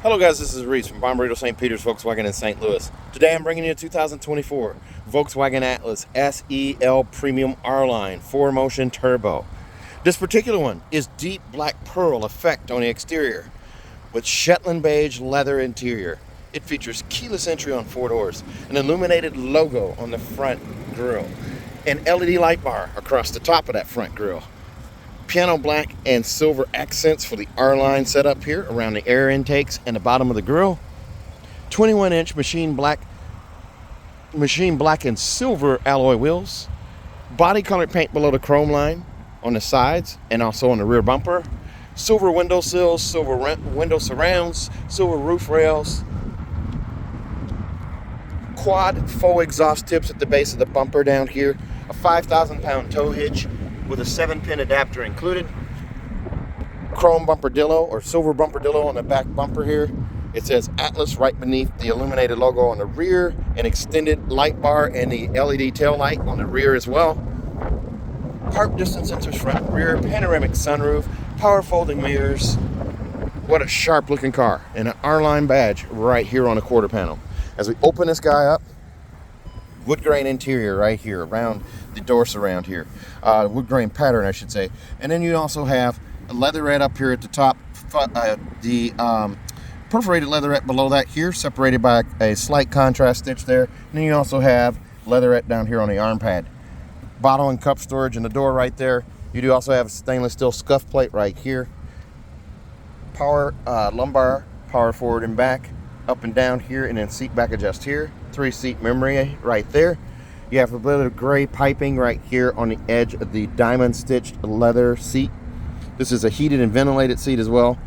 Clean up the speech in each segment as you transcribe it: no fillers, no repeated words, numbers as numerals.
Hello guys, this is Reese from Bomberito St. Peter's Volkswagen in St. Louis. Today I'm bringing you a 2024 Volkswagen Atlas SEL Premium R-Line 4Motion Turbo. This particular one is deep black pearl effect on the exterior with Shetland beige leather interior. It features keyless entry on 4 doors, an illuminated logo on the front grille, an LED light bar across the top of that front grille. Piano black and silver accents for the R-line setup here around the air intakes and the bottom of the grille. 21-inch machine black and silver alloy wheels. Body colored paint below the chrome line on the sides and also on the rear bumper. Silver window sills, silver window surrounds, silver roof rails. Quad faux exhaust tips at the base of the bumper down here. A 5,000-pound tow hitch with a 7-pin adapter included. Chrome bumperdillo or silver bumperdillo on the back bumper here. It says Atlas right beneath the illuminated logo on the rear, an extended light bar and the LED tail light on the rear as well. Park distance sensors front and rear, panoramic sunroof, power folding mirrors. What a sharp looking car, and an R-line badge right here on the quarter panel. As we open this guy up, wood grain interior right here around the door surround here, wood grain pattern I should say, and then you also have a leatherette up here at the top, the perforated leatherette below that here, separated by a slight contrast stitch there, and then you also have leatherette down here on the arm pad. Bottle and cup storage in the door right there. You do also have a stainless steel scuff plate right here. Power lumbar, power forward and back, up and down here, and then seat back adjust here. 3-seat memory right there. You have a bit of gray piping right here on the edge of the diamond stitched leather seat. This is a heated and ventilated seat as well.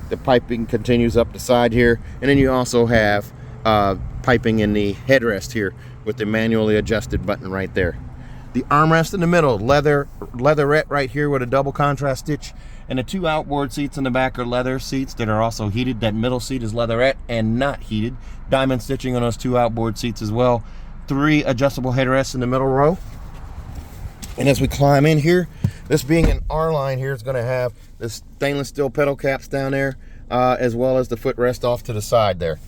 The piping continues up the side here, and then you also have piping in the headrest here with the manually adjusted button right there. The armrest in the middle, leatherette right here with a double contrast stitch, and the 2 outboard seats in the back are leather seats that are also heated. That middle seat is leatherette and not heated. Diamond stitching on those 2 outboard seats as well. 3 adjustable headrests in the middle row. And as we climb in here, this being an R-line here, is going to have the stainless steel pedal caps down there, as well as the footrest off to the side there.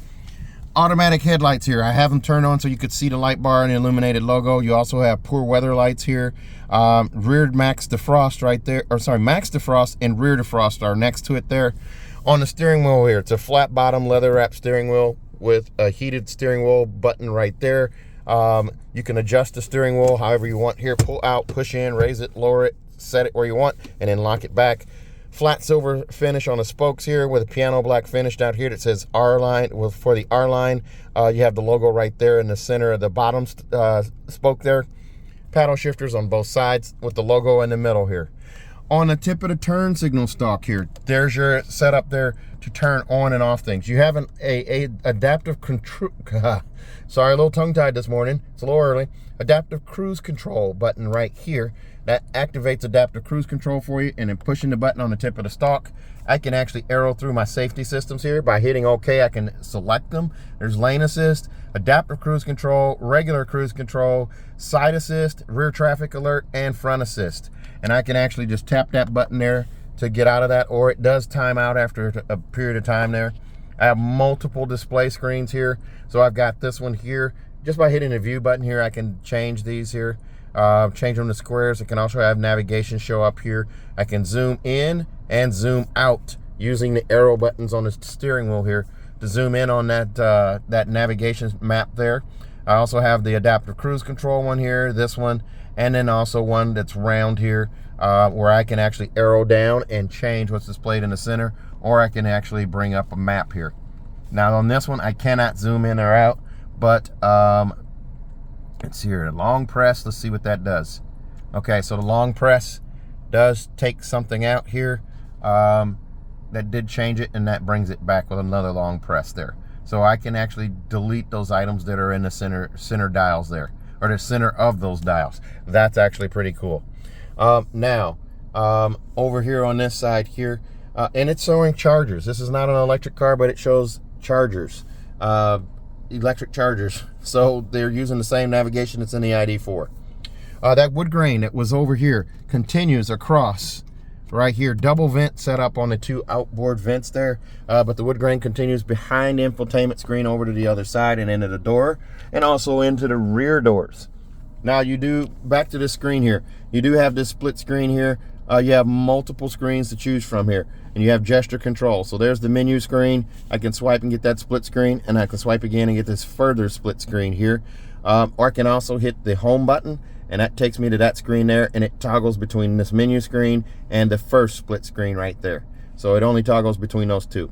Automatic headlights here. I have them turned on so you could see the light bar and the illuminated logo. You also have poor weather lights here. Rear max defrost right there, or sorry, max defrost and rear defrost are next to it there. On the steering wheel here, it's a flat bottom leather wrap steering wheel with a heated steering wheel button right there. You can adjust the steering wheel however you want here. Pull out, push in, raise it, lower it, set it where you want, and then lock it back. Flat silver finish on the spokes here with a piano black finish down here that says R-line. Well, for the R-line, you have the logo right there in the center of the bottom spoke there. Paddle shifters on both sides with the logo in the middle here. On the tip of the turn signal stalk here, there's your setup there to turn on and off things. You have an adaptive control, sorry, a little tongue-tied this morning, it's a little early. Adaptive cruise control button right here. That activates adaptive cruise control for you, and then pushing the button on the tip of the stalk, I can actually arrow through my safety systems here. By hitting OK, I can select them. There's lane assist, adaptive cruise control, regular cruise control, side assist, rear traffic alert, and front assist. And I can actually just tap that button there to get out of that, or it does time out after a period of time there. I have multiple display screens here. So I've got this one here. Just by hitting the view button here, I can change these here. Change them to squares. I can also have navigation show up here. I can zoom in and zoom out using the arrow buttons on the steering wheel here to zoom in on that navigation map there. I also have the adaptive cruise control one here, this one, and then also one that's round here where I can actually arrow down and change what's displayed in the center, or I can actually bring up a map here. Now on this one, I cannot zoom in or out, but let's see here, long press, let's see what that does. Okay, so the long press does take something out here. That did change it, and that brings it back with another long press there. So I can actually delete those items that are in the center dials there, or the center of those dials. That's actually pretty cool. Now, over here on this side here, and it's showing chargers. This is not an electric car, but it shows chargers. Electric chargers, so they're using the same navigation that's in the ID4. That wood grain that was over here continues across right here, double vent set up on the two outboard vents there, but the wood grain continues behind the infotainment screen over to the other side and into the door, and also into the rear doors. Now you do, back to this screen here, you do have this split screen here. You have multiple screens to choose from here, and you have gesture control. So there's the menu screen. I can swipe and get that split screen, and I can swipe again and get this further split screen here. Or I can also hit the home button, and that takes me to that screen there, and it toggles between this menu screen and the first split screen right there. So it only toggles between those two.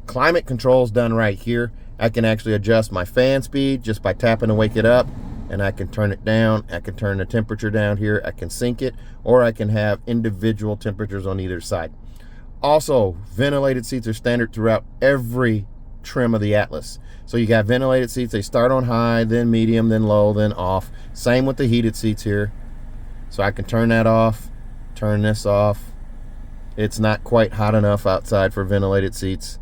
Climate control is done right here. I can actually adjust my fan speed just by tapping to wake it up, and I can turn it down. I can turn the temperature down here. I can sync it, or I can have individual temperatures on either side. Also, ventilated seats are standard throughout every trim of the Atlas. So you got ventilated seats. They start on high, then medium, then low, then off. Same with the heated seats here. So I can turn that off, turn this off. It's not quite hot enough outside for ventilated seats.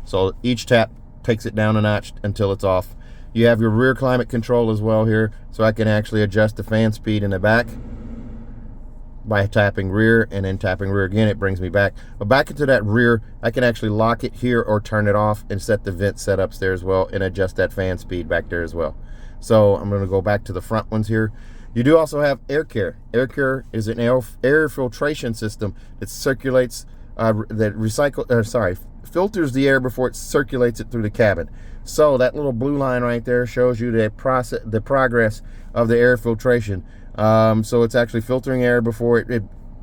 So each tap takes it down a notch until it's off. You have your rear climate control as well here, so I can actually adjust the fan speed in the back by tapping rear and then tapping rear again. It brings me back. But back into that rear, I can actually lock it here or turn it off and set the vent setups there as well and adjust that fan speed back there as well. So I'm going to go back to the front ones here. You do also have air care. Air care is an air filtration system that circulates, filters the air before it circulates it through the cabin. So that little blue line right there shows you the progress of the air filtration. So it's actually filtering air before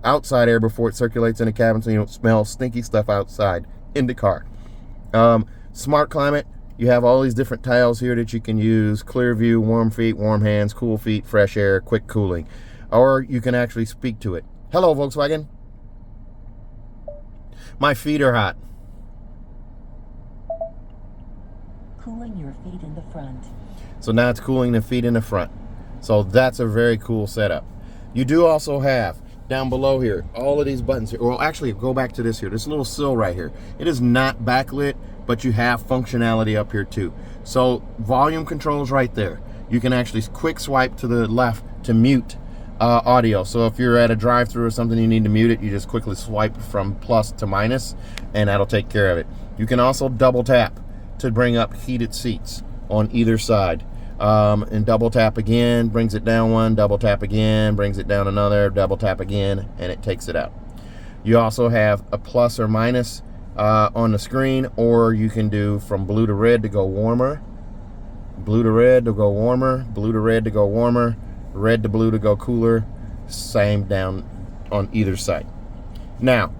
outside air before it circulates in the cabin, so you don't smell stinky stuff outside in the car. Smart climate, you have all these different tiles here that you can use: clear view, warm feet, warm hands, cool feet, fresh air, quick cooling. Or you can actually speak to it. Hello, Volkswagen. My feet are hot. Cooling your feet in the front. So now it's cooling the feet in the front. So that's a very cool setup. You do also have down below here all of these buttons here. Well, actually, go back to this here. This little sill right here. It is not backlit, but you have functionality up here too. So volume controls right there. You can actually quick swipe to the left to mute audio. So if you're at a drive-through or something, you need to mute it, you just quickly swipe from plus to minus, and that'll take care of it. You can also double tap to bring up heated seats on either side. And double tap again, brings it down one, double tap again, brings it down another, double tap again, and it takes it out. You also have a plus or minus on the screen, or you can do from blue to red to go warmer, blue to red to go warmer, blue to red to go warmer, red to blue to go cooler, same down on either side. Now,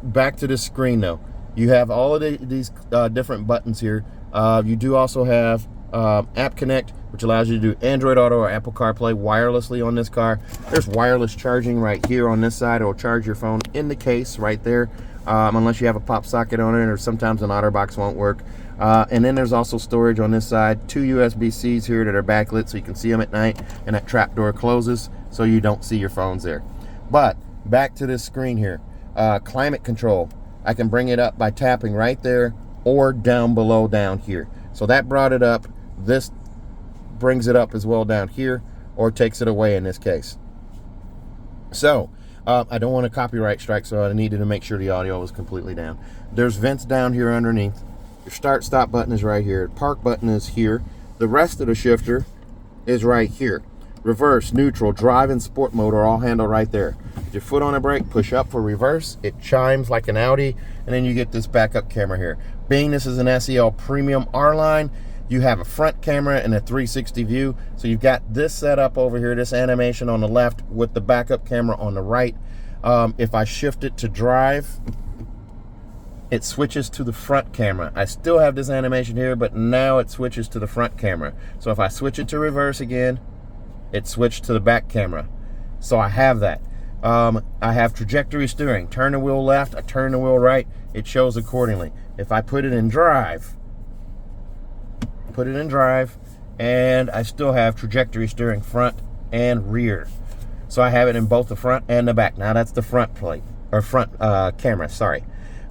back to the screen though. You have all of these different buttons here. You do also have App Connect, which allows you to do Android Auto or Apple CarPlay wirelessly on this car. There's wireless charging right here on this side. It'll charge your phone in the case right there, unless you have a pop socket on it, or sometimes an OtterBox won't work. And then there's also storage on this side. 2 USB-Cs here that are backlit so you can see them at night, and that trap door closes so you don't see your phones there. But back to this screen here. Climate control. I can bring it up by tapping right there or down below down here. So that brought it up. This brings it up as well down here, or takes it away in this case. So I don't want a copyright strike, so I needed to make sure the audio was completely down. There's vents down here underneath. Your start stop button is right here. Park button is here. The rest of the shifter is right here. Reverse, neutral, drive, and sport mode are all handled right there. With your foot on the brake, push up for reverse. It chimes like an Audi, and then you get this backup camera here. Being this is an SEL Premium R-Line, you have a front camera and a 360 view. So you've got this set up over here, this animation on the left with the backup camera on the right. If I shift it to drive, it switches to the front camera. I still have this animation here, but now it switches to the front camera. So if I switch it to reverse again, it switched to the back camera. So I have that. I have trajectory steering. Turn the wheel left, I turn the wheel right, it shows accordingly. If I put it in drive, and I still have trajectory steering front and rear. So I have it in both the front and the back. Now that's the front plate, or front camera, sorry.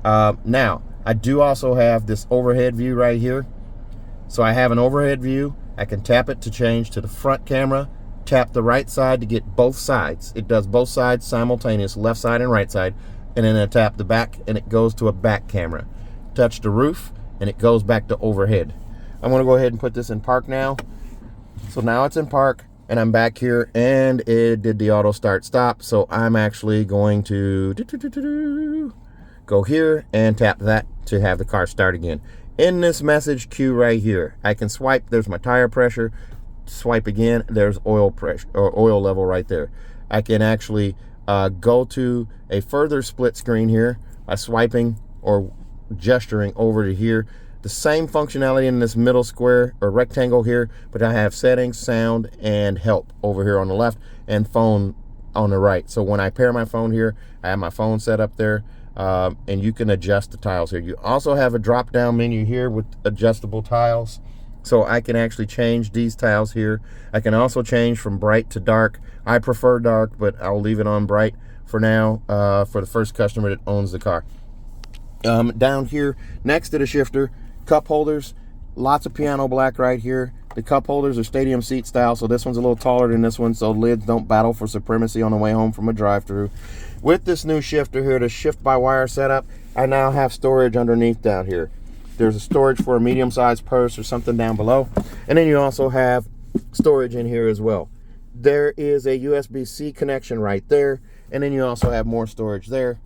Now, I do also have this overhead view right here. So I have an overhead view. I can tap it to change to the front camera tap the right side to get both sides. It does both sides simultaneous, left side and right side. And then I tap the back and it goes to a back camera. Touch the roof and it goes back to overhead. I'm gonna go ahead and put this in park now. So now it's in park and I'm back here and it did the auto start stop. So I'm actually going to go here and tap that to have the car start again. In this message queue right here, I can swipe. There's my tire pressure. Swipe again. There's oil pressure or oil level right there. I can actually go to a further split screen here by swiping or gesturing over to here. The same functionality in this middle square or rectangle here, but I have settings, sound, and help over here on the left and phone on the right. So when I pair my phone here, I have my phone set up there, and you can adjust the tiles here. You also have a drop down menu here with adjustable tiles. So I can actually change these tiles here. I can also change from bright to dark. I prefer dark, but I'll leave it on bright for now for the first customer that owns the car. Down here next to the shifter, cup holders, lots of piano black right here. The cup holders are stadium seat style, so this one's a little taller than this one, so lids don't battle for supremacy on the way home from a drive-through. With this new shifter here, the shift by wire setup, I now have storage underneath down here. There's a storage for a medium-sized purse or something down below, and then you also have storage in here as well. There is a USB-C connection right there, and then you also have more storage there.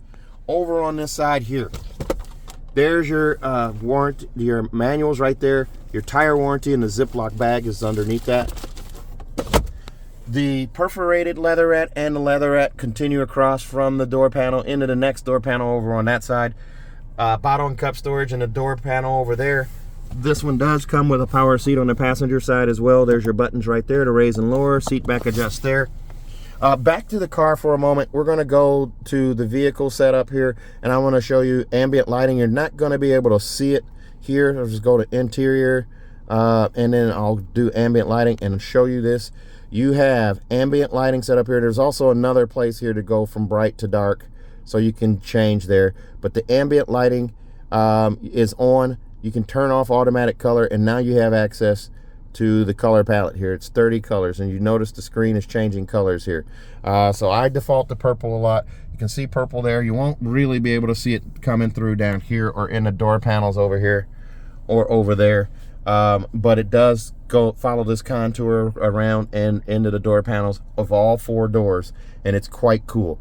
Over on this side here, there's your warranty, your manuals right there. Your tire warranty and the Ziploc bag is underneath that. The perforated leatherette and the leatherette continue across from the door panel into the next door panel over on that side. Bottle and cup storage in the door panel over there. This one does come with a power seat on the passenger side as well. There's your buttons right there to raise and lower. Seat back adjust there. Back to the car for a moment. We're going to go to the vehicle setup here, and I want to show you ambient lighting. You're not going to be able to see it here. I'll just go to interior, and then I'll do ambient lighting and show you this. You have ambient lighting set up here. There's also another place here to go from bright to dark, so you can change there. But the ambient lighting is on. You can turn off automatic color, and now you have access to the color palette here. It's 30 colors, and you notice the screen is changing colors here. So I default to purple a lot. You can see purple there. You won't really be able to see it coming through down here or in the door panels over here or over there. But it does go follow this contour around and into the door panels of all four doors, and it's quite cool.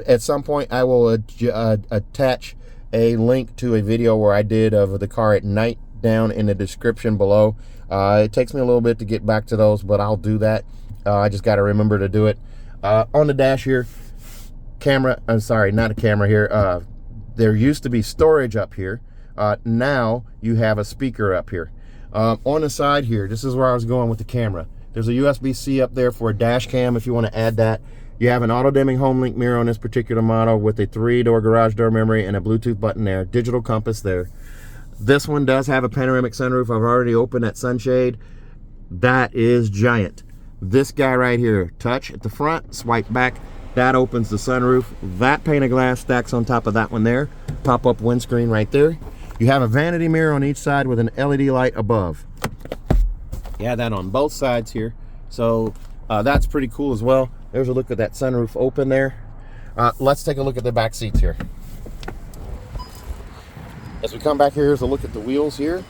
At some point I will attach a link to a video where I did of the car at night down in the description below. It takes me a little bit to get back to those, but I'll do that. I just got to remember to do it. On the dash here, camera, I'm sorry, not a camera here. There used to be storage up here. Now you have a speaker up here. On the side here, this is where I was going with the camera. There's a USB-C up there for a dash cam if you want to add that. You have an auto-dimming home link mirror on this particular model with a 3-door garage door memory and a Bluetooth button there. Digital compass there. This one does have a panoramic sunroof. I've already opened that sunshade. That is giant. This guy right here, touch at the front, swipe back. That opens the sunroof. That pane of glass stacks on top of that one there. Pop-up windscreen right there. You have a vanity mirror on each side with an LED light above. You have that on both sides here. So that's pretty cool as well. There's a look at that sunroof open there. Let's take a look at the back seats here. As we come back here, here's a look at the wheels here.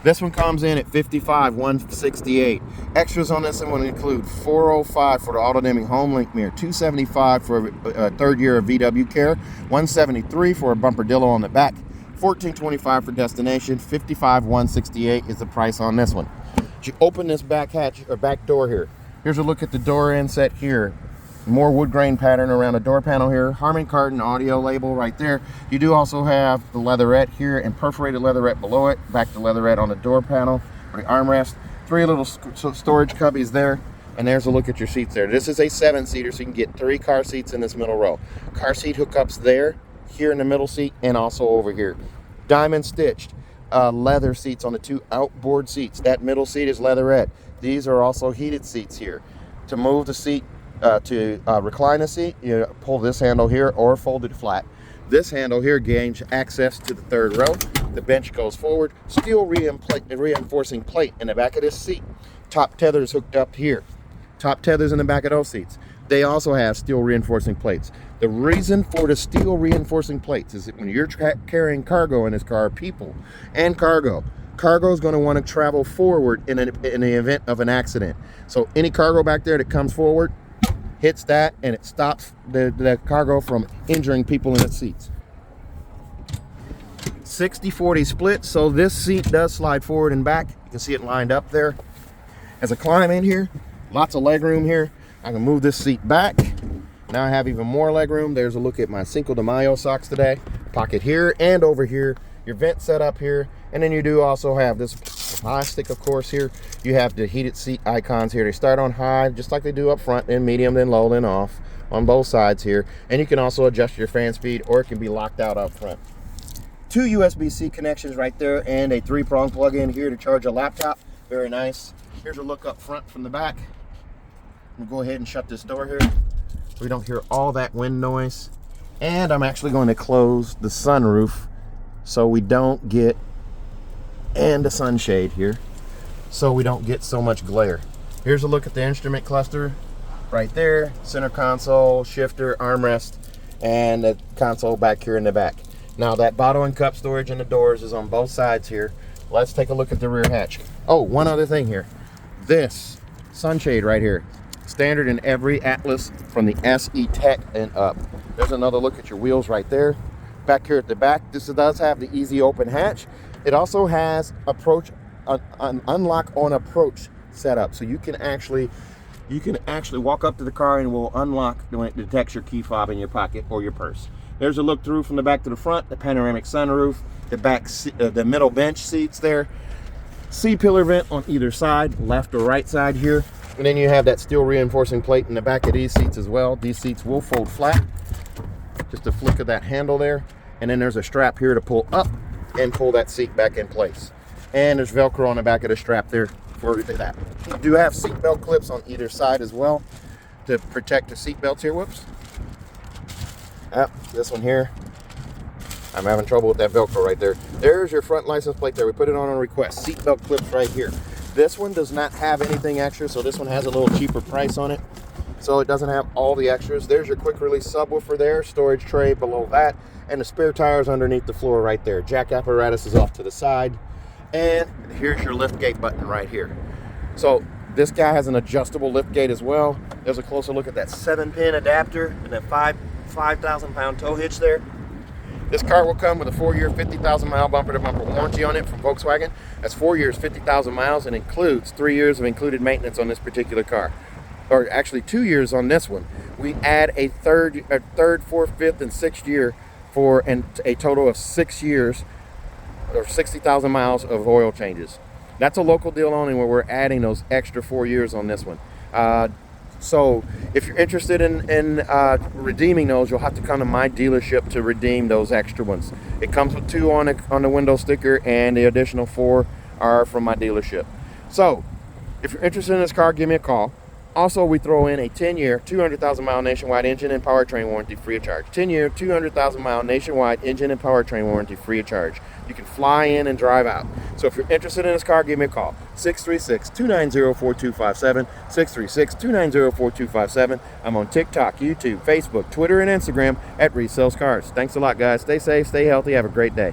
This one comes in at 55,168. Extras on this one will include 405 for the auto-dimming home link mirror, 275 for a third year of VW care, 173 for a bumper-dillo on the back, 1425 for destination, 55,168 is the price on this one. As you open this back hatch or back door here, here's a look at the door inset here. More wood grain pattern around the door panel here. Harman Kardon audio label right there. You do also have the leatherette here and perforated leatherette below it. Back to leatherette on the door panel or the armrest. 3 little storage cubbies there. And there's a look at your seats there. This is a 7-seater, so you can get 3 car seats in this middle row. Car seat hookups there, here in the middle seat, and also over here. Diamond stitched leather seats on the 2 outboard seats. That middle seat is leatherette. These are also heated seats here. To move the seat, to recline the seat, you pull this handle here or fold it flat. This handle here gains access to the 3rd row. The bench goes forward. Steel reinforcing plate in the back of this seat. Top tether is hooked up here. top tethers in the back of those seats. They also have steel reinforcing plates. The reason for the steel reinforcing plates is that when you're carrying cargo in this car, people and cargo is going to want to travel forward in the event of an accident. So any cargo back there that comes forward hits that, and it stops the cargo from injuring people in its seats. 60-40 split, so this seat does slide forward and back. You can see it lined up there. As I climb in here, lots of leg room here. I can move this seat back. Now I have even more leg room. There's a look at my Cinco de Mayo socks today. Pocket here and over here. Your vent set up here. And then you do also have this plastic, of course, here. You have the heated seat icons here. They start on high, just like they do up front, then medium, then low, then off on both sides here. And you can also adjust your fan speed, or it can be locked out up front. 2 USB-C connections right there, and a 3-prong plug-in here to charge a laptop. Very nice. Here's a look up front from the back. I'm gonna go ahead and shut this door here so we don't hear all that wind noise. And I'm actually going to close the sunroof so we don't get, and the sunshade here, so we don't get so much glare. Here's a look at the instrument cluster right there. Center console, shifter, armrest, and the console back here in the back. Now that bottle and cup storage in the doors is on both sides here. Let's take a look at the rear hatch. Oh, one other thing here. This sunshade right here, standard in every Atlas from the SE Tech and up. There's another look at your wheels right there. Back here at the back, this does have the easy open hatch. It also has an unlock on approach setup, so you can actually walk up to the car and it will unlock when it detects your key fob in your pocket or your purse. There's a look through from the back to the front, the panoramic sunroof, the middle bench seats there, C-pillar vent on either side, left or right side here. And then you have that steel reinforcing plate in the back of these seats as well. These seats will fold flat. Just a flick of that handle there. And then there's a strap here to pull up and pull that seat back in place. And there's Velcro on the back of the strap there for that. You do have seatbelt clips on either side as well to protect the seatbelts here. Whoops. This one here. I'm having trouble with that Velcro right there. There's your front license plate there. We put it on request. Seatbelt clips right here. This one does not have anything extra, so this one has a little cheaper price on it. So it doesn't have all the extras. There's your quick release subwoofer there, storage tray below that, and the spare tires underneath the floor right there. Jack apparatus is off to the side. And here's your lift gate button right here. So this guy has an adjustable lift gate as well. There's a closer look at that 7-pin adapter and that 5,000-pound tow hitch there. This car will come with a 4-year, 50,000-mile bumper-to-bumper warranty on it from Volkswagen. That's 4 years, 50,000 miles, and includes 3 years of included maintenance on this particular car. Or actually 2 years on this one. We add a third, fourth, fifth, and sixth year for a total of 6 years or 60,000 miles of oil changes. That's a local deal only where we're adding those extra 4 years on this one. So if you're interested in redeeming those, you'll have to come to my dealership to redeem those extra ones. It comes with 2 on the window sticker, and the additional 4 are from my dealership. So if you're interested in this car, give me a call. Also, we throw in a 10-year, 200,000-mile nationwide engine and powertrain warranty free of charge. 10-year, 200,000-mile nationwide engine and powertrain warranty free of charge. You can fly in and drive out. So if you're interested in this car, give me a call. 636-290-4257, 636-290-4257. I'm on TikTok, YouTube, Facebook, Twitter, and Instagram at Reese Sells Cars. Thanks a lot, guys. Stay safe, stay healthy, have a great day.